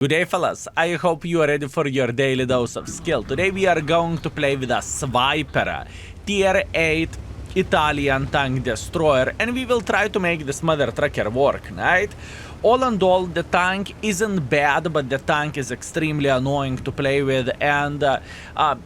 Good day, fellas. I hope you are ready for your daily dose of skill. Today we are going to play with a SVIPERA, tier 8 Italian tank destroyer, and we will try to make this mother trucker work, right? All in all, the tank isn't bad, but the tank is extremely annoying to play with, and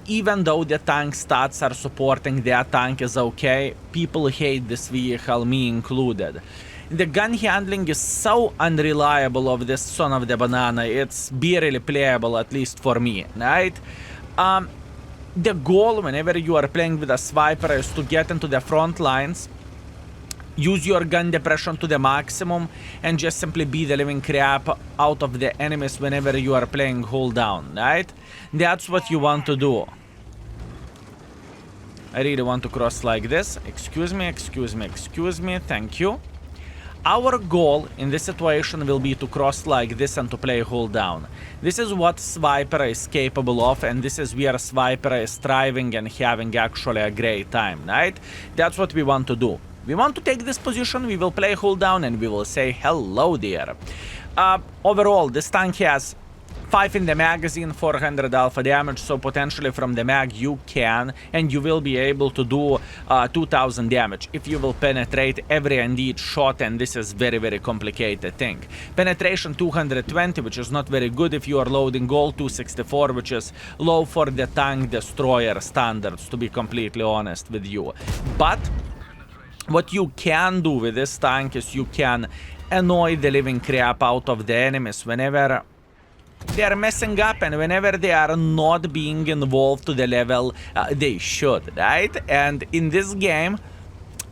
even though the tank stats are supporting, that tank is okay. People hate this vehicle, me included. The gun handling is so unreliable of this son of the banana, it's barely playable, at least for me, right? The goal whenever you are playing with a SVIPERA is to get into the front lines, use your gun depression to the maximum, and just simply beat the living crap out of the enemies whenever you are playing hold down, right? That's what you want to do. I really want to cross like this. Excuse me, thank you. Our goal in this situation will be to cross like this and to play hold down. This is what SVIPERA is capable of, and this is where SVIPERA is thriving and having actually a great time, right? That's what we want to do. We want to take this position, we will play hold down, and we will say hello there. Overall, this tank has 5 in the magazine, 400 alpha damage, so potentially from the mag you can and you will be able to do 2000 damage if you will penetrate every and each shot, and this is very complicated thing. Penetration 220, which is not very good if you are loading gold, 264, which is low for the tank destroyer standards, to be completely honest with you. But what you can do with this tank is you can annoy the living crap out of the enemies whenever they are messing up and whenever they are not being involved to the level they should, right? And in this game,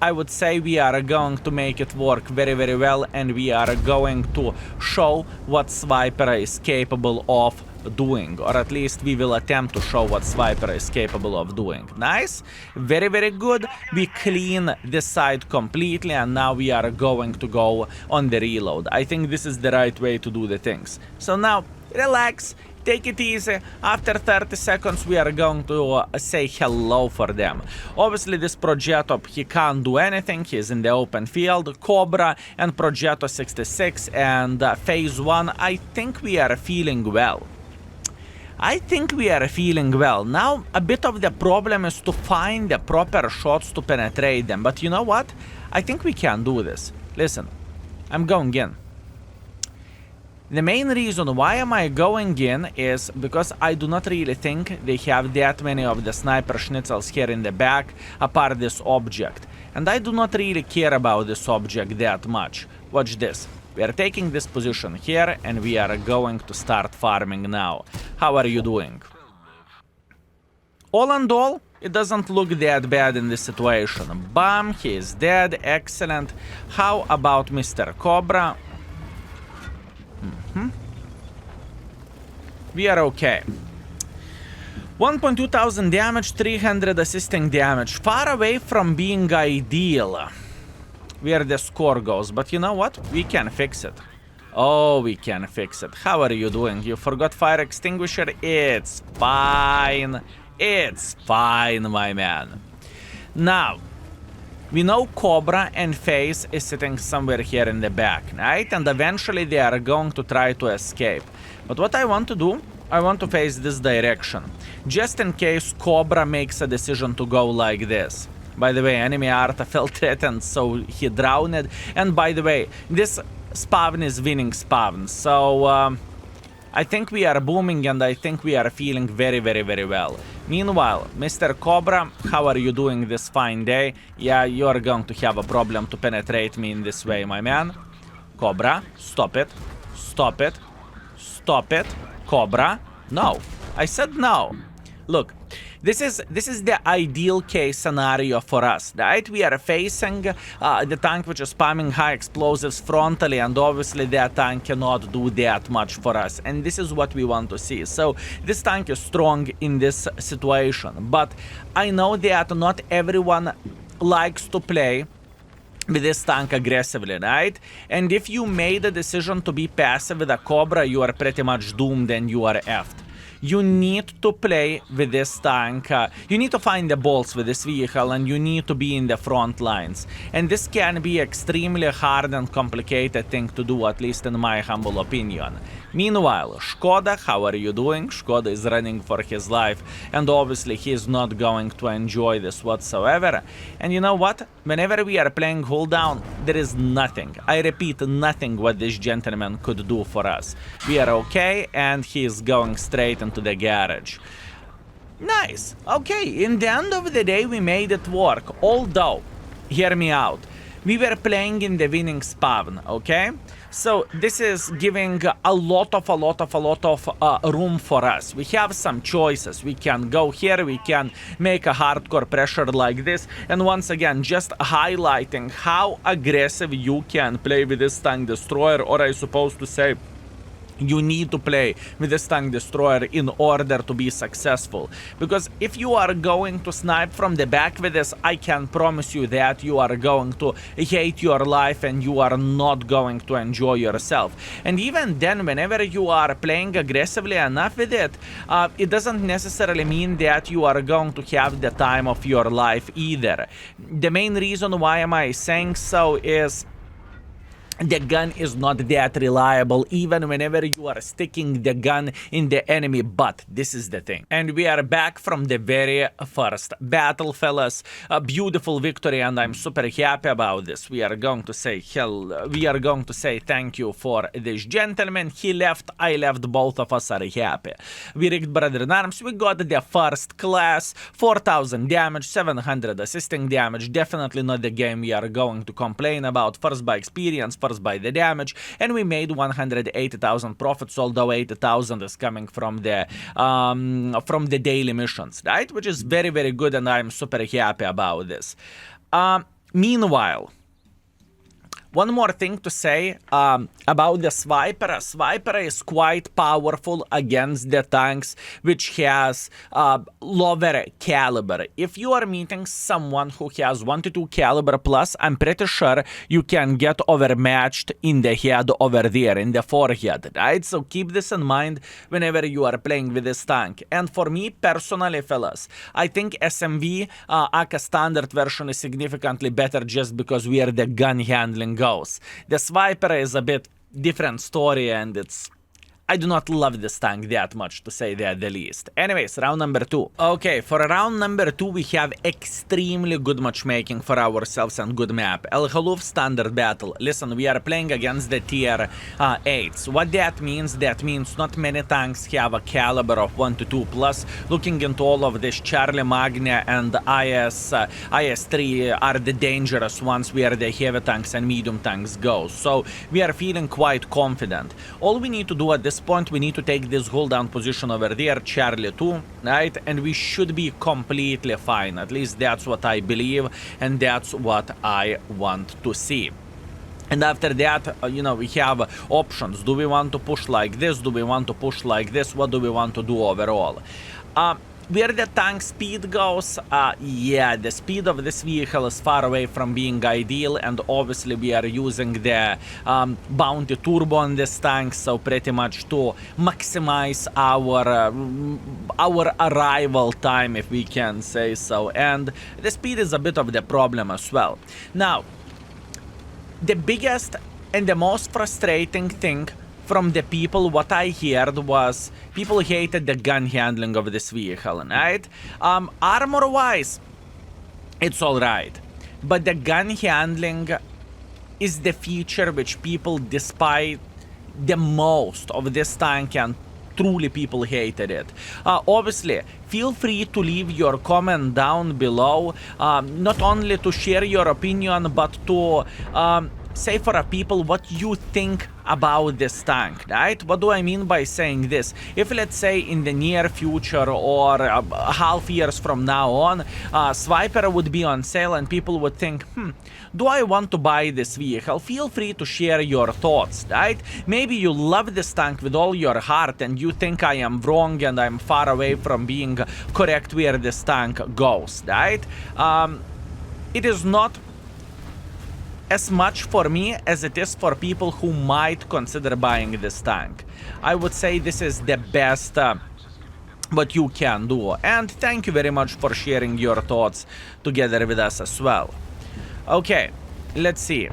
I would say we are going to make it work very well, and we are going to show what SVIPERA is capable of doing, or at least we will attempt to show what SVIPERA is capable of doing. Nice, very good. We clean this side completely, and now we are going to go on the reload. I think this is the right way to do the things. So now relax, take it easy. After 30 seconds we are going to say hello for them. Obviously this Progetto, he can't do anything, he's in the open field. Cobra and Progetto 66 and phase 1, I think we are feeling well. Now, a bit of the problem is to find the proper shots to penetrate them. But you know what? I think we can do this. Listen, I'm going in. The main reason why am I going in is because I do not really think they have that many of the sniper schnitzels here in the back apart this object. And I do not really care about this object that much. Watch this. We are taking this position here and we are going to start farming now. How are you doing? All in all, it doesn't look that bad in this situation. Bam, he is dead, excellent. How about Mr. Cobra? We are okay. 1.2 thousand damage, 300 assisting damage. Far away from being ideal where the score goes, but you know what? We can fix it. Oh, we can fix it. How are you doing? You forgot fire extinguisher? It's fine. It's fine, my man. Now, we know Cobra and Phase is sitting somewhere here in the back, right? And eventually they are going to try to escape. But what I want to do, I want to face this direction, just in case Cobra makes a decision to go like this. By the way, enemy Arta felt threatened, so he drowned. And by the way, this spawn is winning spawn, so I think we are booming and I think we are feeling very well. Meanwhile, Mr. Cobra, how are you doing this fine day? Yeah, you are going to have a problem to penetrate me in this way, my man. Cobra, stop it. Stop it. Stop it. Cobra, no. I said no. Look, this is the ideal case scenario for us, right? We are facing the tank which is spamming high explosives frontally, and obviously that tank cannot do that much for us, and this is what we want to see. So this tank is strong in this situation, but I know that not everyone likes to play with this tank aggressively, right? And if you made a decision to be passive with a Cobra, you are pretty much doomed and you are effed. You need to play with this tank, you need to find the balls with this vehicle, and you need to be in the front lines. And this can be extremely hard and complicated thing to do, at least in my humble opinion. Meanwhile, Škoda, how are you doing? Škoda is running for his life, and obviously he is not going to enjoy this whatsoever. And you know what? Whenever we are playing hold down, there is nothing, I repeat, nothing what this gentleman could do for us. We are okay, and he is going straight into the garage. Nice. Okay, in the end of the day, we made it work. Although, hear me out, we were playing in the winning spawn, okay? So this is giving a lot of room for us. We have some choices. We can go here, we can make a hardcore pressure like this. And once again, just highlighting how aggressive you can play with this tank destroyer, or I suppose to say, you need to play with this tank destroyer in order to be successful. Because if you are going to snipe from the back with this, I can promise you that you are going to hate your life and you are not going to enjoy yourself. And even then, whenever you are playing aggressively enough with it, it doesn't necessarily mean that you are going to have the time of your life either. The main reason why am I saying so is the gun is not that reliable, even whenever you are sticking the gun in the enemy butt. This is the thing. And we are back from the very first battle, fellas. A beautiful victory, and I'm super happy about this. We are going to say thank you for this gentleman. He left, I left, both of us are happy. We rigged Brother in Arms. We got the first class, 4,000 damage, 700 assisting damage. Definitely not the game we are going to complain about. First by experience, first by the damage, and we made 180,000 profits, although 80,000 is coming from the daily missions, right? Which is very, very good, and I'm super happy about this. Meanwhile, one more thing to say about the SVIPERA. SVIPERA is quite powerful against the tanks which has lower caliber. If you are meeting someone who has 122 caliber plus, I'm pretty sure you can get overmatched in the head over there, in the forehead, right? So keep this in mind whenever you are playing with this tank. And for me personally, fellas, I think SMV aka standard version is significantly better just because we are the gun handling goes. The SVIPERA is a bit different story, and I do not love this tank that much, to say that the least. Anyways, round number 2. Okay, for round number 2, we have extremely good matchmaking for ourselves and good map. El Haluf standard battle. Listen, we are playing against the tier 8s. What that means not many tanks have a caliber of 122 plus. Looking into all of this, Charlie, Magna, and IS-3 are the dangerous ones where the heavy tanks and medium tanks go. So we are feeling quite confident. All we need to do at this point, we need to take this hold down position over there, Charlie 2, right? And we should be completely fine. At least that's what I believe, and that's what I want to see. And after that, we have options. Do we want to push like this? Do we want to push like this? What do we want to do overall? Where the tank speed goes, yeah, the speed of this vehicle is far away from being ideal, and obviously we are using the bounty turbo on this tank, so pretty much to maximize our arrival time, if we can say so, and the speed is a bit of the problem as well. Now, the biggest and the most frustrating thing from the people, what I heard was people hated the gun handling of this vehicle, right? Armor-wise, it's alright, but the gun handling is the feature which people despise the most of this tank, and truly people hated it. Obviously, feel free to leave your comment down below, not only to share your opinion, but to say for a people what you think about this tank, right? What do I mean by saying this? If, let's say, in the near future or half years from now on, SVIPERA would be on sale and people would think, do I want to buy this vehicle? Feel free to share your thoughts, right? Maybe you love this tank with all your heart and you think I am wrong and I'm far away from being correct where this tank goes, right? It is not as much for me as it is for people who might consider buying this tank. I would say this is the best what you can do. And thank you very much for sharing your thoughts together with us as well. Okay, let's see.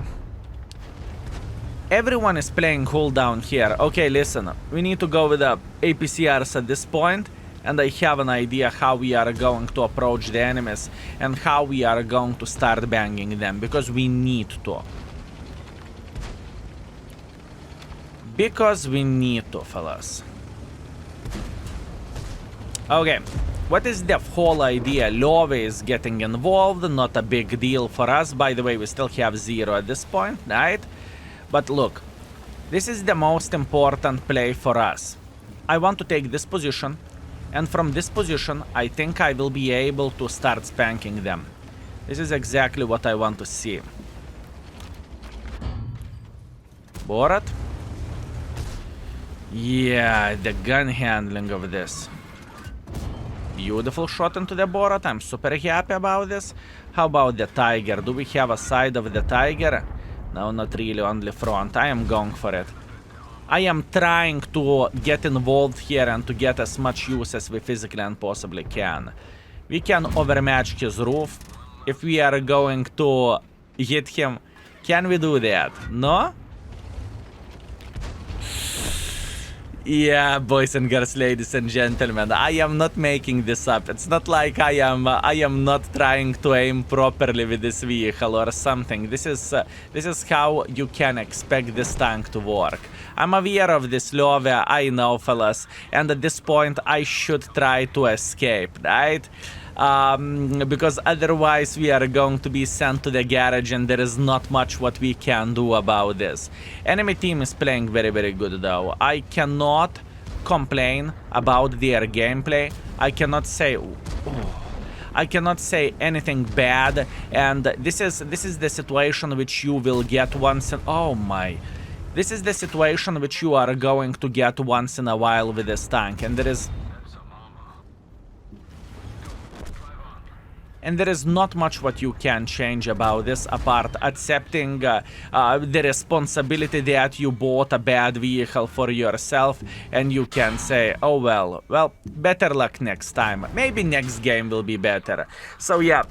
Everyone is playing hold down here. Okay, listen, we need to go with the APCRs at this point, and I have an idea how we are going to approach the enemies and how we are going to start banging them, because we need to. Because we need to, fellas. Okay, what is the whole idea? Love is getting involved, not a big deal for us. By the way, we still have 0 at this point, right? But look, this is the most important play for us. I want to take this position, and from this position, I think I will be able to start spanking them. This is exactly what I want to see. Borat? Yeah, the gun handling of this. Beautiful shot into the Borat. I'm super happy about this. How about the Tiger? Do we have a side of the Tiger? No, not really, only front. I am going for it. I am trying to get involved here and to get as much use as we physically and possibly can. We can overmatch his roof. If we are going to hit him, can we do that? No? Yeah, boys and girls, ladies and gentlemen, I am not making this up. It's not like I am not trying to aim properly with this vehicle or something. This is how you can expect this tank to work. I'm aware of this love, I know, fellas, and at this point I should try to escape, right? Because otherwise we are going to be sent to the garage and there is not much what we can do about this. Enemy team is playing very, very good though. I cannot complain about their gameplay. I cannot say... I cannot say anything bad, and this is the situation which you will get once in... Oh my... This is the situation which you are going to get once in a while with this tank, and there is... And there is not much what you can change about this apart accepting the responsibility that you bought a bad vehicle for yourself, and you can say, oh well, better luck next time. Maybe next game will be better. So yeah,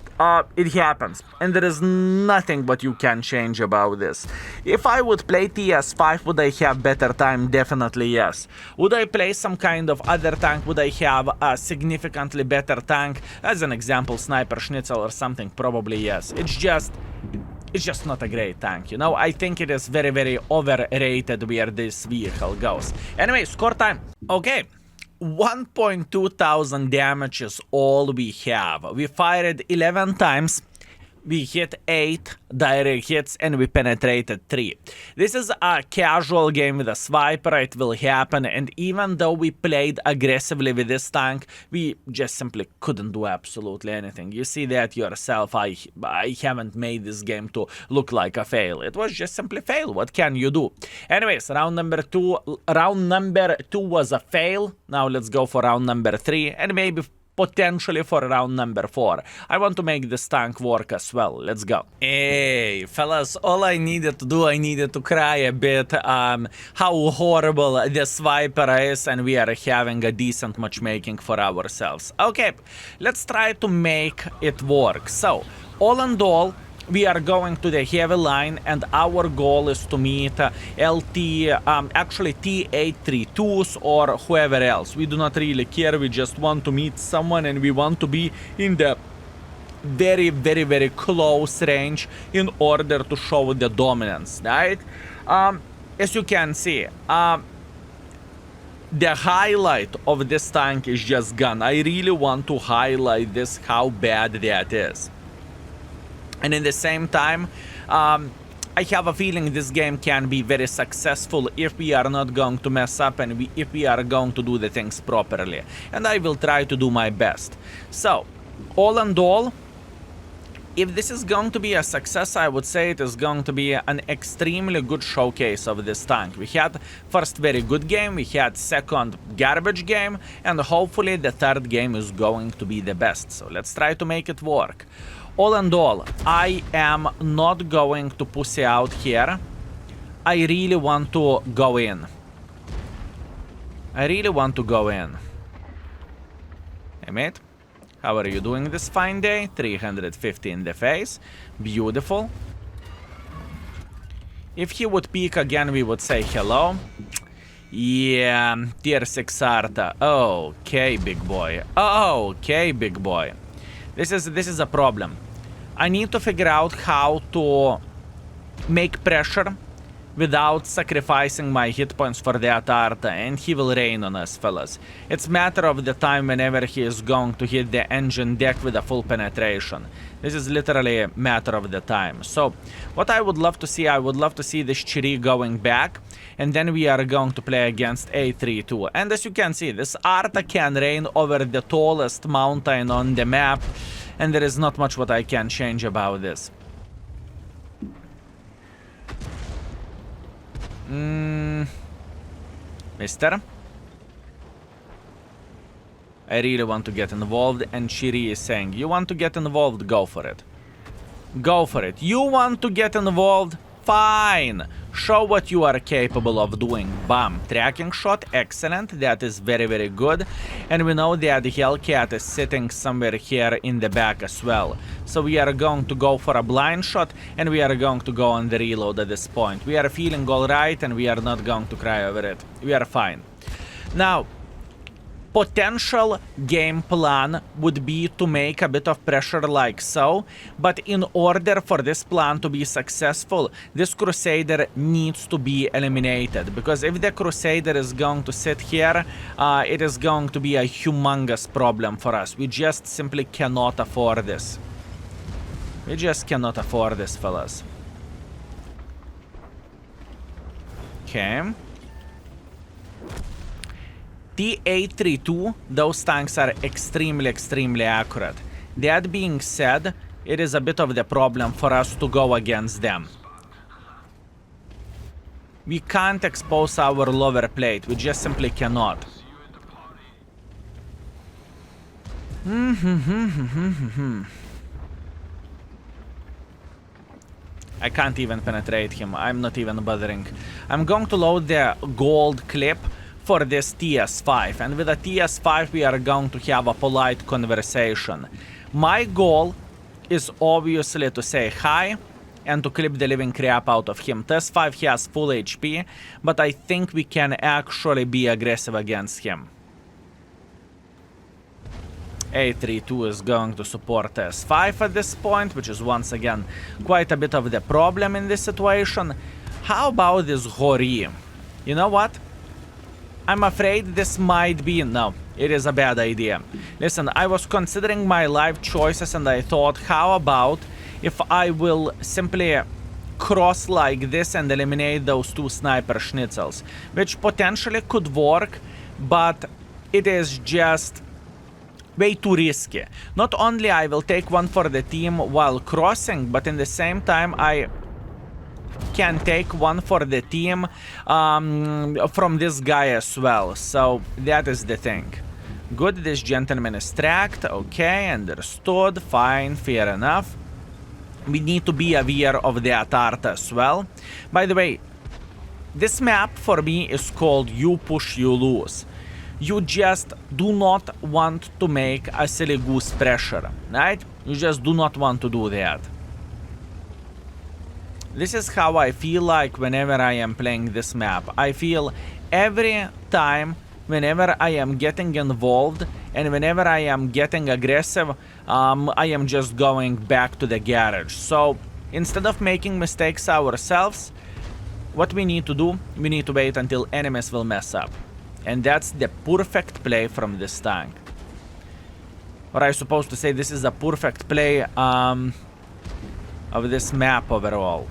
it happens. And there is nothing what you can change about this. If I would play TS5, would I have better time? Definitely yes. Would I play some kind of other tank? Would I have a significantly better tank? As an example, Sniper Schnitzel or something, probably yes. It's just not a great tank, you know? I think it is very, very overrated where this vehicle goes. Anyway, score time. Okay. 1.2 thousand damage is all we have. We fired 11 times. We hit 8 direct hits and we penetrated 3. This is a casual game with a SVIPERA, it will happen, and even though we played aggressively with this tank, we just simply couldn't do absolutely anything. You see that yourself, I haven't made this game to look like a fail. It was just simply fail. What can you do? Anyways, round number two was a fail. Now let's go for round number 3 and maybe potentially for round number 4. I want to make this tank work as well. Let's go. Hey, fellas, all I needed to do, I needed to cry a bit how horrible this SVIPERA is, and we are having a decent matchmaking for ourselves. Okay, let's try to make it work. So, all in all, we are going to the heavy line, and our goal is to meet actually T832s or whoever else. We do not really care, we just want to meet someone, and we want to be in the very, very, very close range in order to show the dominance, right? As you can see, the highlight of this tank is just gun. I really want to highlight this, how bad that is. And in the same time, I have a feeling this game can be very successful if we are not going to mess up and if we are going to do the things properly. And I will try to do my best. So, all in all, if this is going to be a success, I would say it is going to be an extremely good showcase of this tank. We had first very good game, we had second garbage game, and hopefully the third game is going to be the best. So let's try to make it work. All in all, I am not going to pussy out here. I really want to go in. Hey mate, how are you doing this fine day? 350 in the face. Beautiful. If he would peek again, we would say hello. Yeah, tier 6 Arta. Okay, big boy. Okay, big boy. This is a problem. I need to figure out how to make pressure without sacrificing my hit points for that Arta, and he will rain on us, fellas. It's matter of the time whenever he is going to hit the engine deck with a full penetration. This is literally a matter of the time. So, what I would love to see, I would love to see this Chiri going back, and then we are going to play against A32. And as you can see, this Arta can rain over the tallest mountain on the map, and there is not much what I can change about this. Mister? I really want to get involved, and Chiri is saying, you want to get involved? Go for it. Go for it. You want to get involved? Fine. Show what you are capable of doing. Bam. Tracking shot. Excellent. That is very, very good. And we know that the Hellcat is sitting somewhere here in the back as well. So we are going to go for a blind shot, and we are going to go on the reload at this point. We are feeling alright, and we are not going to cry over it. We are fine. Now, potential game plan would be to make a bit of pressure like so, but in order for this plan to be successful, this Crusader needs to be eliminated, because if the Crusader is going to sit here, it is going to be a humongous problem for us. We just simply cannot afford this. We just cannot afford this, fellas. Okay. T-832, those tanks are extremely accurate. That being said, it is a bit of the problem for us to go against them. We can't expose our lower plate, we just simply cannot. I can't even penetrate him, I'm not even bothering. I'm going to load the gold clip for this TS5, and with a TS5 we are going to have a polite conversation. My goal is obviously to say hi and to clip the living crap out of him. TS5 has full HP, but I think we can actually be aggressive against him. A32 is going to support TS5 at this point, which is once again quite a bit of the problem in this situation. How about this Hori? You know what? I'm afraid this might be... No, it is a bad idea. Listen, I was considering my life choices, and I thought, how about if I will simply cross like this and eliminate those two sniper schnitzels, which potentially could work, but it is just way too risky. Not only I will take one for the team while crossing, but in the same time I can take one for the team from this guy as well. So that is the thing. Good, this gentleman is tracked. Okay, understood. Fine, fair enough. We need to be aware of the Atarta as well. By the way, this map for me is called You Push, You Lose. You just do not want to make a silly goose pressure, right? You just do not want to do that. This is how I feel like whenever I am playing this map. I feel every time whenever I am getting involved and whenever I am getting aggressive, I am just going back to the garage. So instead of making mistakes ourselves, what we need to do, we need to wait until enemies will mess up. And that's the perfect play from this tank. Or I suppose to say this is a perfect play of this map overall.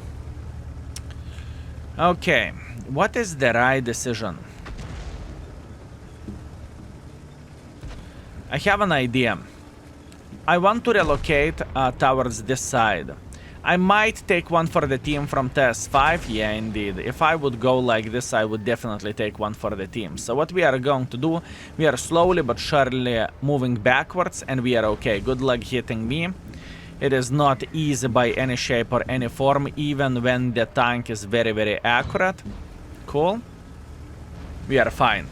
Okay, what is the right decision? I have an idea. I want to relocate towards this side. I might take one for the team from TS5. Yeah, indeed. If I would go like this, I would definitely take one for the team. So what we are going to do, we are slowly but surely moving backwards, and we are okay. Good luck hitting me. It is not easy by any shape or any form, even when the tank is very, very accurate. Cool. We are fine.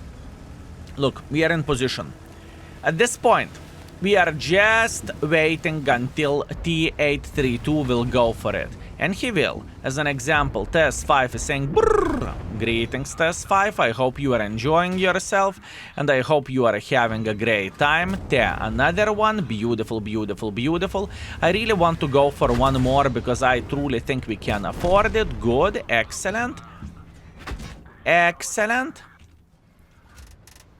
Look, we are in position. At this point, we are just waiting until T-832 will go for it. And he will. As an example, TS5 is saying, brrr, greetings TS5, I hope you are enjoying yourself, and I hope you are having a great time. Another one, beautiful, beautiful, beautiful. I really want to go for one more because I truly think we can afford it. Good, excellent. Excellent.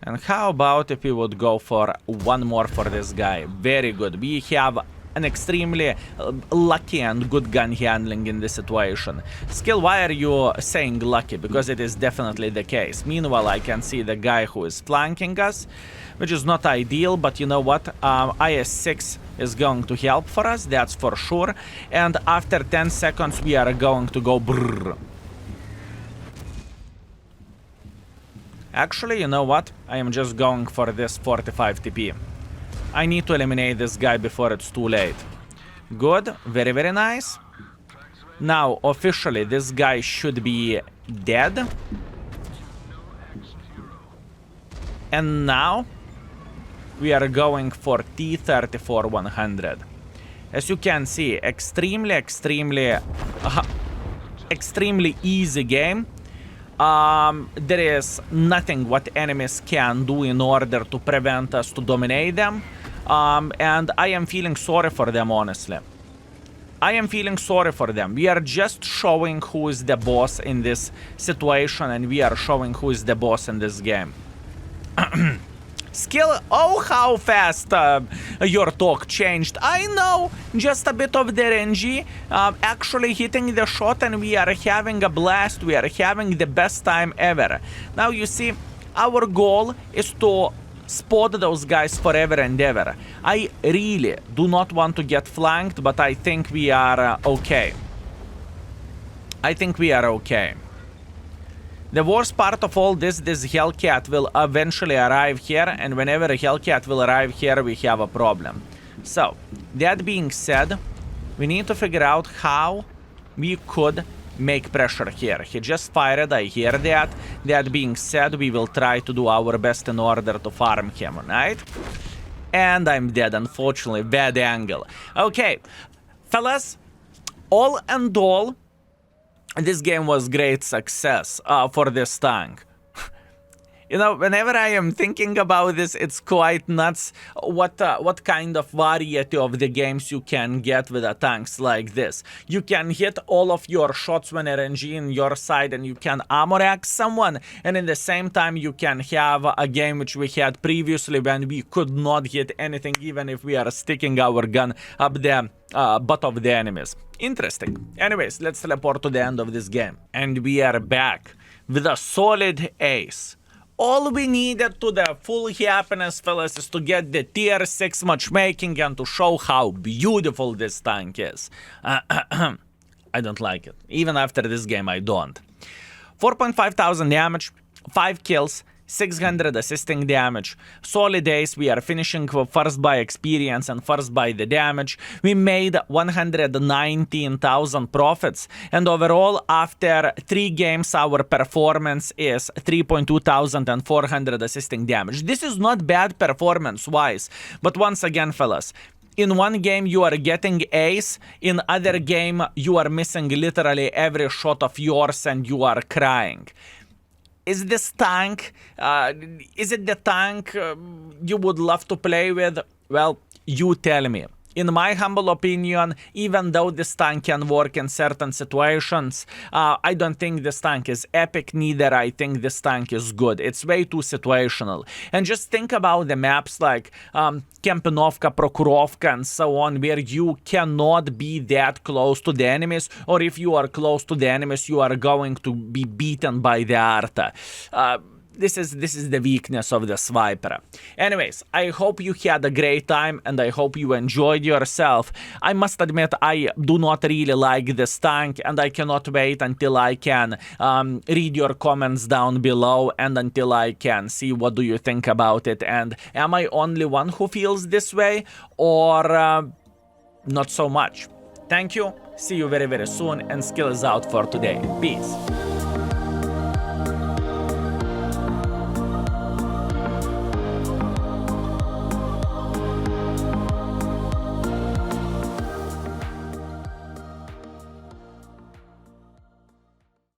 And how about if we would go for one more for this guy? Very good. We have an extremely lucky and good gun handling in this situation. Skill, why are you saying lucky? Because it is definitely the case. Meanwhile, I can see the guy who is flanking us, which is not ideal, but you know what? IS-6 is going to help for us, that's for sure. And after 10 seconds, we are going to go brrr. Actually, you know what? I am just going for this 45 TP. I need to eliminate this guy before it's too late. Good. Very, very nice. Now, officially, this guy should be dead. And now, we are going for T-34-100. As you can see, extremely easy game. There is nothing what enemies can do in order to prevent us to dominate them. And I am feeling sorry for them, honestly. I am feeling sorry for them. We are just showing who is the boss in this situation, and we are showing who is the boss in this game. Skill, oh, how fast your talk changed. I know, just a bit of the RNG, actually hitting the shot, and we are having a blast. We are having the best time ever. Now, you see, our goal is to spot those guys forever and ever. I really do not want to get flanked, but I think we are okay. I think we are okay. The worst part of all this Hellcat will eventually arrive here, and whenever a Hellcat will arrive here, we have a problem. So, that being said, we need to figure out how we could make pressure here. He just fired, I hear that. That being said, we will try to do our best in order to farm him, right? And I'm dead, unfortunately. Bad angle. Okay, fellas, all and all, this game was great success for this tank. You know, whenever I am thinking about this, it's quite nuts what kind of variety of the games you can get with a tanks like this. You can hit all of your shots when RNG in your side, and you can armor axe someone, and in the same time you can have a game which we had previously when we could not hit anything, even if we are sticking our gun up the butt of the enemies. Interesting. Anyways, let's teleport to the end of this game. And we are back with a solid ace. All we needed to the full happiness, fellas, is to get the tier 6 matchmaking and to show how beautiful this tank is. I don't like it. Even after this game, I don't. 4,500 damage, 5 kills, 600 assisting damage. Solid ace. We are finishing first by experience and first by the damage. We made 119,000 profits, and overall after 3 games our performance is 3,200 and 400 assisting damage. This is not bad performance wise, but once again, fellas, in one game you are getting ace, in other game you are missing literally every shot of yours and you are crying. Is this tank, is it the tank you would love to play with? Well, you tell me. In my humble opinion, even though this tank can work in certain situations, I don't think this tank is epic, neither I think this tank is good. It's way too situational. And just think about the maps like Kempinovka, Prokurovka and so on, where you cannot be that close to the enemies, or if you are close to the enemies, you are going to be beaten by the Arta. This is the weakness of the SVIPERA. Anyways, I hope you had a great time and I hope you enjoyed yourself. I must admit, I do not really like this tank, and I cannot wait until I can read your comments down below and until I can see what do you think about it, and am I only one who feels this way, or not so much. Thank you, see you very, very soon, and skill is out for today. Peace.